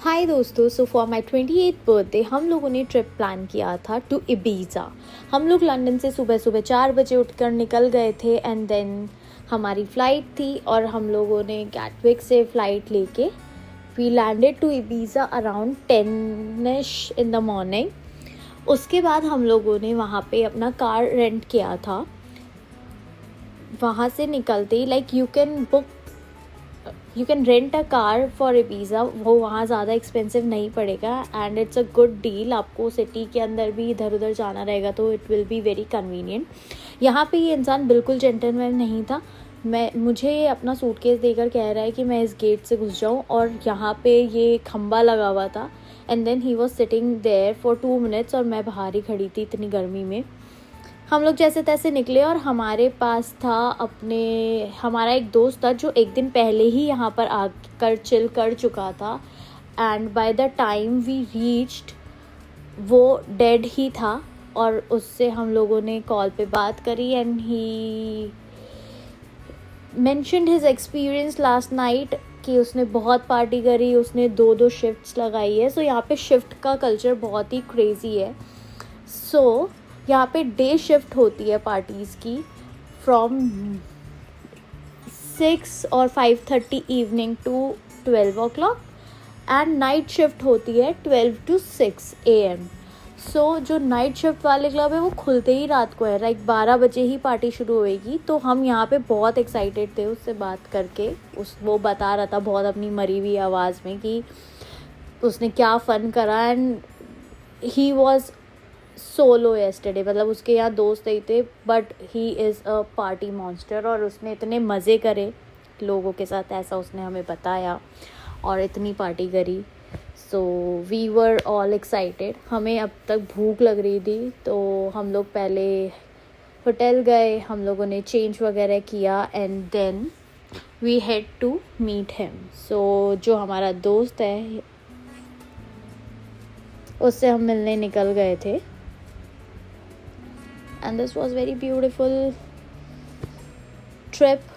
हाय दोस्तों, so for my 28th birthday हम लोगों ने ट्रिप प्लान किया था टू इबीज़ा। हम लोग लंदन से सुबह सुबह 4 बजे उठकर निकल गए थे एंड देन हमारी फ़्लाइट थी और हम लोगों ने गैटविक से फ़्लाइट लेके we landed to Ibiza around 10ish in the morning. उसके बाद हम लोगों ने वहाँ पे अपना कार रेंट किया था। वहाँ से निकलते ही you can rent a car for Ibiza. वो वहाँ ज़्यादा एक्सपेंसिव नहीं पड़ेगा and it's a good deal. आपको सिटी के अंदर भी इधर उधर जाना रहेगा तो it will be very convenient. यहाँ पे ये इंसान बिल्कुल जेंटलमैन नहीं था। मुझे अपना सूटकेस देकर कह रहा है कि मैं इस गेट से घुस जाऊँ और यहाँ पे ये खंबा लगा हुआ था and then he was sitting there for 2 minutes और मैं बाहर ही खड़ी थी इतनी गर्मी में। हम लोग जैसे तैसे निकले और हमारे पास था हमारा एक दोस्त था जो एक दिन पहले ही यहाँ पर आकर चिल कर चुका था and by the time we reached वो डेड ही था। और उससे हम लोगों ने कॉल पे बात करी and he mentioned his experience last night कि उसने बहुत पार्टी करी, उसने 2 शिफ्ट्स लगाई है। सो यहाँ पे शिफ्ट का कल्चर बहुत ही क्रेज़ी है। सो यहाँ पे डे शिफ्ट होती है पार्टीज़ की फ्रॉम 6 और 5:30 evening to 12 o'clock and night shift होती है 12 to 6 AM। सो जो नाइट शिफ्ट वाले क्लब है वो खुलते ही रात को है, लाइक 12 बजे ही पार्टी शुरू होएगी। तो हम यहाँ पे बहुत एक्साइटेड थे उससे बात करके। वो बता रहा था बहुत अपनी मरी हुई आवाज़ में कि उसने क्या फ़न करा and he was solo yesterday. मतलब उसके यहाँ दोस्त नहीं थे but he is a party monster और उसने इतने मज़े करे लोगों के साथ, ऐसा उसने हमें बताया और इतनी पार्टी करी। So we were all excited. हमें अब तक भूख लग रही थी तो हम लोग पहले होटल गए, हम लोगों ने चेंज वगैरह किया and then we had to meet him. So जो हमारा दोस्त है उससे हम मिलने निकल गए थे and this was very beautiful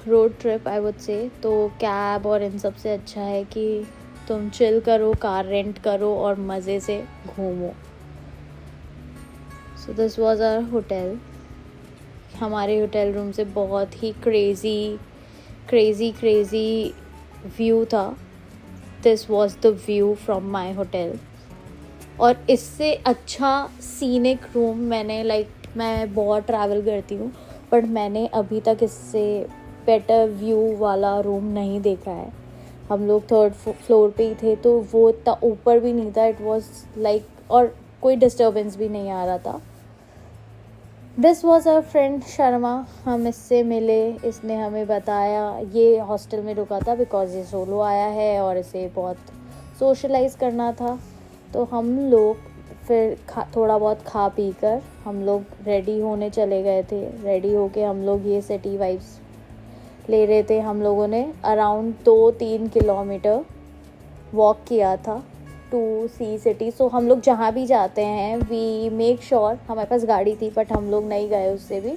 road trip I would say। तो कैब और इन सब से अच्छा है कि तुम चिल करो, कार रेंट करो और मज़े से घूमो। So this was our hotel. हमारे होटल रूम से बहुत ही क्रेज़ी व्यू था। This was the view from my hotel. और इससे अच्छा सीनिक रूम मैं बहुत ट्रैवल करती हूँ बट मैंने अभी तक इससे बेटर व्यू वाला रूम नहीं देखा है। हम लोग 3rd फ्लोर पे ही थे तो वो इतना ऊपर भी नहीं था। इट वाज लाइक और कोई डिस्टर्बेंस भी नहीं आ रहा था। This was our friend Sharma. हम इससे मिले, इसने हमें बताया ये हॉस्टल में रुका था बिकॉज ये सोलो आया है और इसे बहुत सोशलाइज करना था। तो हम लोग फिर थोड़ा बहुत खा पी कर हम लोग रेडी होने चले गए थे। रेडी होके हम लोग ये सिटी वाइब्स ले रहे थे। हम लोगों ने अराउंड 2-3 किलोमीटर वॉक किया था टू सी सिटी। सो हम लोग जहाँ भी जाते हैं वी मेक श्योर, हमारे पास गाड़ी थी बट हम लोग नहीं गए उससे भी,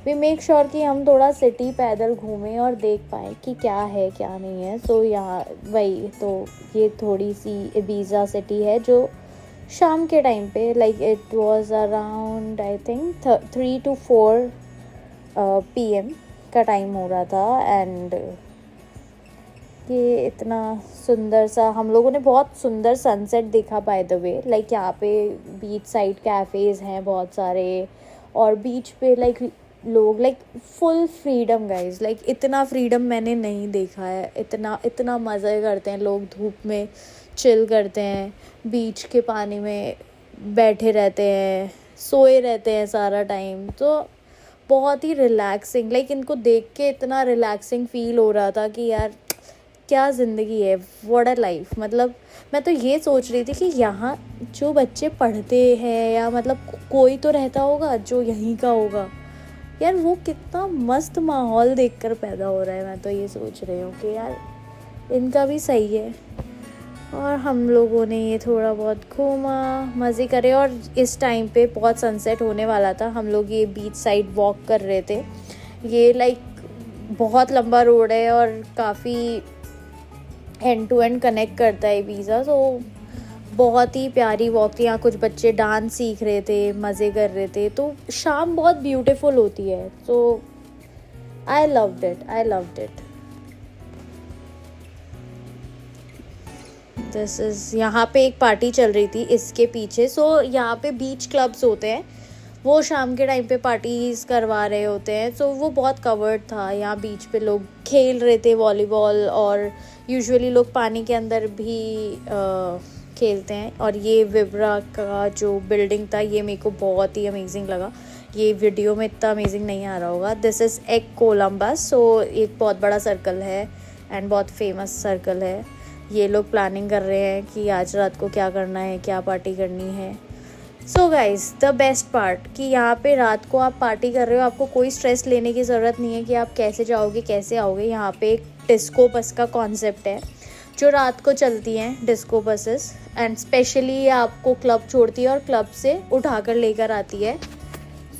वी मेक श्योर कि हम थोड़ा सिटी पैदल घूमें और देख पाएँ कि क्या है क्या नहीं है। सो यहाँ वही तो ये थोड़ी सी इबीज़ा सिटी है जो शाम के टाइम पे like it was around I think 3 to 4 PM का टाइम हो रहा था एंड ये इतना सुंदर सा हम लोगों ने बहुत सुंदर सनसेट देखा बाय द वे। लाइक यहाँ पे बीच साइड कैफ़ेज़ हैं बहुत सारे और बीच पे लाइक लोग like full freedom guys. Like इतना फ्रीडम मैंने नहीं देखा है। इतना मज़े करते हैं लोग, धूप में चिल करते हैं, बीच के पानी में बैठे रहते हैं, सोए रहते हैं सारा टाइम। तो बहुत ही रिलैक्सिंग, लाइक इनको देख के इतना रिलैक्सिंग फ़ील हो रहा था कि यार क्या ज़िंदगी है, व्हाट अ लाइफ। मतलब मैं तो ये सोच रही थी कि यहाँ जो बच्चे पढ़ते हैं या मतलब कोई तो रहता होगा जो यहीं का होगा यार, वो कितना मस्त माहौल देखकर पैदा हो रहा है। मैं तो ये सोच रही हूँ कि यार इनका भी सही है। और हम लोगों ने ये थोड़ा बहुत घूमा, मज़े करे और इस टाइम पे बहुत सनसेट होने वाला था। हम लोग ये बीच साइड वॉक कर रहे थे। ये लाइक बहुत लंबा रोड है और काफ़ी एंड टू एंड कनेक्ट करता है वीज़ा। सो बहुत ही प्यारी वॉक थी। यहाँ कुछ बच्चे डांस सीख रहे थे, मज़े कर रहे थे, तो शाम बहुत ब्यूटीफुल होती है। So I loved it. This is, यहाँ पे एक पार्टी चल रही थी इसके पीछे। सो यहाँ पे बीच क्लब्स होते हैं, वो शाम के टाइम पे पार्टीज़ करवा रहे होते हैं। सो वो बहुत कवर्ड था। यहाँ बीच पे लोग खेल रहे थे वॉलीबॉल, और यूजुअली लोग पानी के अंदर भी खेलते हैं। और ये विब्रा का जो बिल्डिंग था, ये मेरे को बहुत ही अमेजिंग लगा। ये वीडियो में इतना अमेजिंग नहीं आ रहा होगा। दिस इज़ एक कोलम्बस। सो एक बहुत बड़ा सर्कल है एंड बहुत फेमस सर्कल है। ये लोग प्लानिंग कर रहे हैं कि आज रात को क्या करना है, क्या पार्टी करनी है। So guys, the best part कि यहाँ पे रात को आप पार्टी कर रहे हो, आपको कोई स्ट्रेस लेने की ज़रूरत नहीं है कि आप कैसे जाओगे, कैसे आओगे। यहाँ पे एक डिस्को बस का कॉन्सेप्ट है जो रात को चलती हैं, डिस्को बसेस, एंड स्पेशली आपको क्लब छोड़ती है और क्लब से उठा कर लेकर आती है।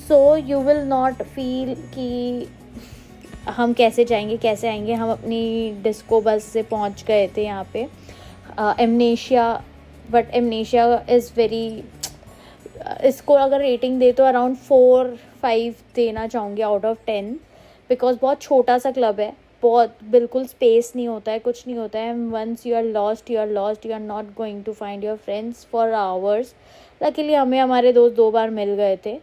So you will not feel कि हम कैसे जाएंगे, कैसे आएंगे। हम अपनी डिस्को बस से पहुँच गए थे यहाँ पे amnesia, but amnesia is very, इसको अगर रेटिंग दे तो अराउंड 4-5 देना चाहूँगी आउट ऑफ 10, बिकॉज बहुत छोटा सा क्लब है, बहुत बिल्कुल स्पेस नहीं होता है, कुछ नहीं होता है। Once you are lost, you are not going to find your friends for hours. Luckily हमें हमारे दोस्त 2 बार मिल गए थे।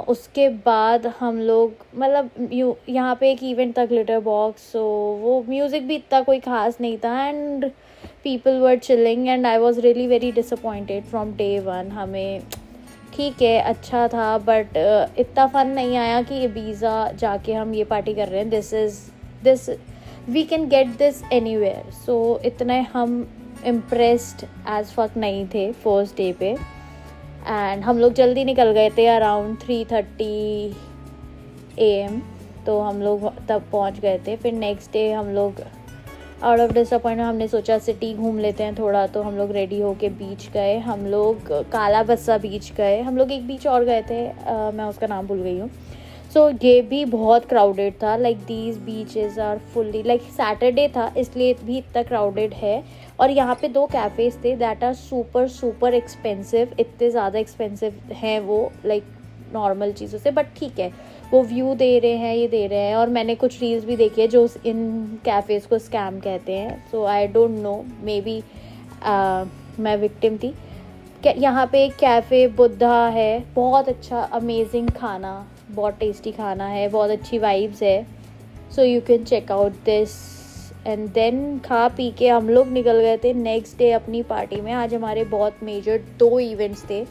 उसके बाद हम लोग मतलब यहाँ पे एक इवेंट था ग्लिटर बॉक्स। सो वो म्यूज़िक भी इतना कोई ख़ास नहीं था, and people were chilling, and I was really very disappointed from day one. हमें ठीक है, अच्छा था, बट इतना फ़न नहीं आया कि इबीज़ा जाके हम ये पार्टी कर रहे हैं। This we can get this anywhere. So इतने हम इम्प्रेस्ड एज फक नहीं थे फर्स्ट डे पे, एंड हम लोग जल्दी निकल गए थे अराउंड 3:30 AM। तो हम लोग तब पहुंच गए थे। फिर नेक्स्ट डे हम लोग आउट ऑफ डिसअपॉइंटमेंट हमने सोचा सिटी घूम लेते हैं थोड़ा, तो हम लोग रेडी होके बीच गए। हम लोग काला बस्सा बीच गए। हम लोग एक बीच और गए थे, मैं उसका नाम भूल गई हूँ। सो ये भी बहुत क्राउडेड था। Like these beaches are fully, like Saturday था इसलिए भी इतना क्राउडेड है। और यहाँ पे 2 कैफ़ेज़ थे that are super super expensive. इतने ज़्यादा एक्सपेंसिव हैं वो, लाइक नॉर्मल चीज़ों से, बट ठीक है, वो व्यू दे रहे हैं, ये दे रहे हैं। और मैंने कुछ रील्स भी देखी है जो इन कैफ़ेज़ को स्कैम कहते हैं। So I don't know, maybe मैं विक्टिम थी। यहाँ पे एक कैफ़े बुद्धा है, बहुत अच्छा अमेजिंग खाना, बहुत टेस्टी खाना है, बहुत अच्छी वाइब्स है। So you can check out this. And then खा पी के हम लोग निकल गए थे नेक्स्ट डे अपनी पार्टी में। आज हमारे बहुत मेजर 2 इवेंट्स थे।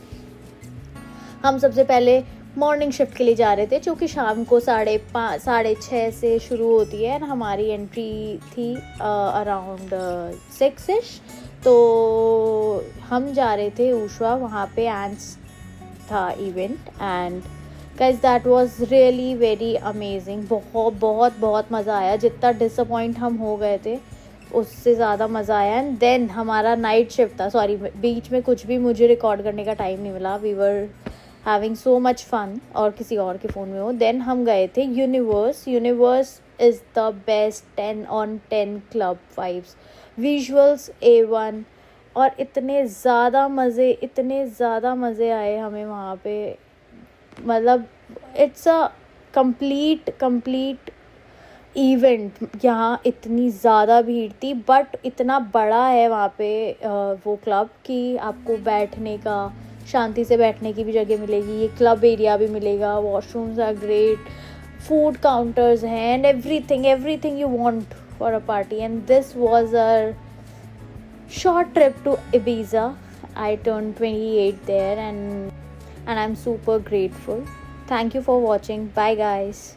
हम सबसे पहले मॉर्निंग शिफ्ट के लिए जा रहे थे, जो कि शाम को 5:30 से शुरू होती है, एंड हमारी एंट्री थी अराउंड 6-ish। तो हम जा रहे थे ऊषा, वहाँ पे एंड्स था event, and guys that was really very amazing. बहुत बहुत बहुत मज़ा आया। जितना डिसअपॉइंट हम हो गए थे उससे ज़्यादा मज़ा आया। एंड देन हमारा नाइट शिफ्ट था। सॉरी, बीच में कुछ भी मुझे रिकॉर्ड करने का टाइम नहीं मिला। We were having so much fun, और किसी और के फ़ोन में हो। देन हम गए थे universe is the best 10 on 10 club vibes, visuals A1, और इतने ज़्यादा मज़े आए हमें वहाँ पे। मतलब इट्स अ कंप्लीट इवेंट। यहाँ इतनी ज़्यादा भीड़ थी, बट इतना बड़ा है वहाँ पे वो क्लब कि आपको बैठने का, शांति से बैठने की भी जगह मिलेगी। ये क्लब एरिया भी मिलेगा, washrooms are great, food counters हैं, and everything you want for a party. And this was a short trip to Ibiza. I turned 28 there, and I'm super grateful. Thank you for watching. Bye guys.